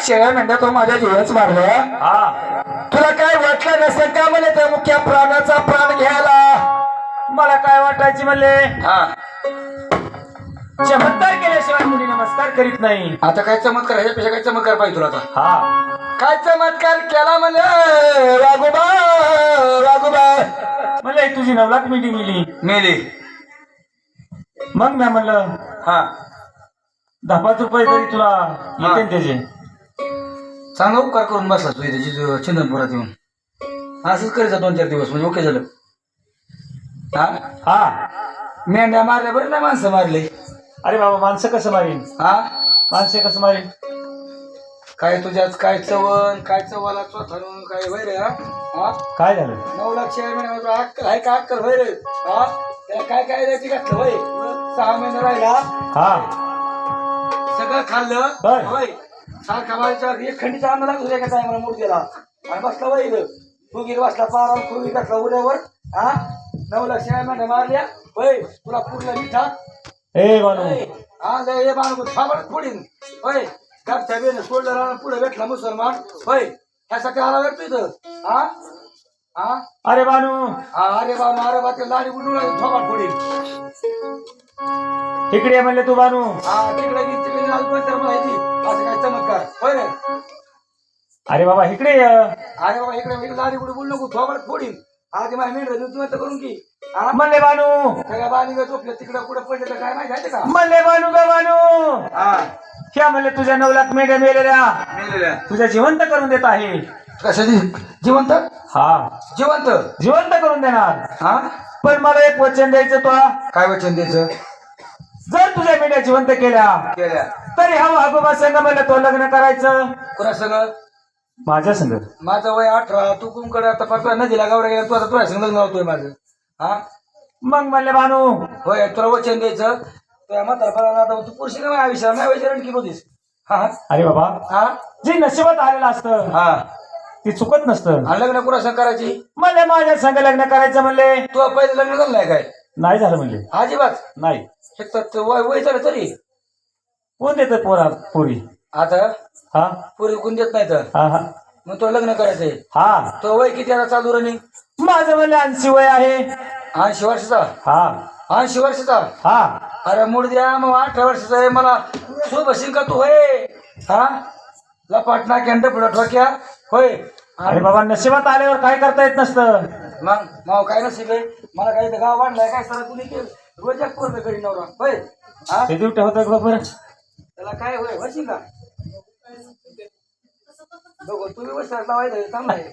शेळ्या मेंढ्या तो माझ्या जीवच मारलं. तुला काय वाटलं नसेल का म्हणे त्या मुख्या प्राणाचा प्राण घ्यायला? मला काय वाटायची म्हणले चमत्कार केल्याशिवाय मुली नमस्कार करीत नाही. आता काय चमत्कार ह्याच्यापेक्षा काय चमत्कार पाहिजे तुला? आता काय चमत्कार केला म्हणे वागोबा वागोबा? म्हणले तुझी 9 लाख मिठी मेली. मग मी म्हणलं 10-5 रुपये तरी तुला येते त्याचे. चांगला उपकार करून बसला तू त्याची चंदनपुरात येऊन. असंच करायचं 2-4 दिवस म्हणजे ओके झालं. मेंढ्या मारल्या बरं नाही माणसं मारले. अरे बाबा माणसं कसं मारीन? माणसे कसं मारीन? काय तुझ्याच काय चवण काय चवाला चोथारून काय होय रे? काय झालं? 9 लाख शेळ्या मेंढ्या अक्कल आहे का? अक्कल होय रे? त्याला काय काय द्यायची घातलं होय? 6 महिने राहिला सगळं खाल्लं होय. सारखा माझ्या एक खंडीचा अन्न लागतो एका टायमाला मूर्तीला आणि बसला वय फुगीर बसला पारा फुगी घातला उड्यावर. 9 लाख शेळ्या मेंढ्या मारल्या होय. तुला पुरला मिठा हे बाणू थांबड फोडीन होय. घरच्या बेन सोडलं राहणार पुढे भेटला मुसलमान होय. ह्यासाठी आला भेटतो इथं. अरे बानू अरे बा ते लाडी बुडून थोबाड फोडीन. इकडे म्हणले तू बानू. तिकडे माहिती असं काय चमत्कार होय रे? अरे बाबा इकडे अरे बाबा इकडे लाडी बुडी बोलू नको थोबाड फोडीन. आधी माझ्या मेंढ्या तू करून की म्हणले बानू सगळ्या बाणी झोपल्या तिकडे कुठे पडले तर काय माहिती का? म्हणले बानू ग बानू ह्या म्हणले तुझ्या 9 लाख मेंढ्या मेलेल्या तुझ्या जिवंत करून देत आहे. कशाची जिवंत? जिवंत जिवंत करून देणार. पण मला एक वचन द्यायचं तुला. काय वचन द्यायचं? जर तुझ्या मेंढ्या जिवंत केल्या तरी हा आगोबा संघ मला तो लग्न करायचं. कोणा संग? माझ्या संग. माझं वय 18. तू कुंकडे आता परत नदीला गावरा गेला. तू आता तुझ्या संग लग्न होतोय माझं. मग म्हणले बानू होय तुला वचन द्यायचं. तुझ्या म्हातारपणाला आता तू पुरुषी ना आयुष्यात नाही विचारण की होतीस. अरे बाबा जे नशिबात आलेलं असतं ती चुकत नसतं. आणि लग्न कुणा संग करायची? म्हणले माझ्या संग लग्न करायचं म्हणले. तू पहिलं लग्न झालं नाही काय? नाही झालं म्हणले. अजिबात नाही. वय झालं तरी कोण देत पोरी? आता पुरी कोण देत नाही तर मग तुला लग्न करायचंय. तो वय किती आता चालू रनिंग? माझं म्हणले 80 वय आहे. 80 वर्षाचा? 80 वर्षाचा? अरे मूड द्या मग 18 वर्षाचा आहे. मला सोबशील का तू होय? लपाटना कॅन्ट पुढं ठोक्या होय. अरे बाबा नशिबात आल्यावर काय करता येत नसतं. मग काय नशीब आहे? मला काही गाव वाढलाय काय सर कुणी रोज एक पूर्ण करी नवरा होय. ते दिवटे होत बरोबर. त्याला काय होय वशील का? बघ तुम्ही वसायला लावायचं चांगलं आहे.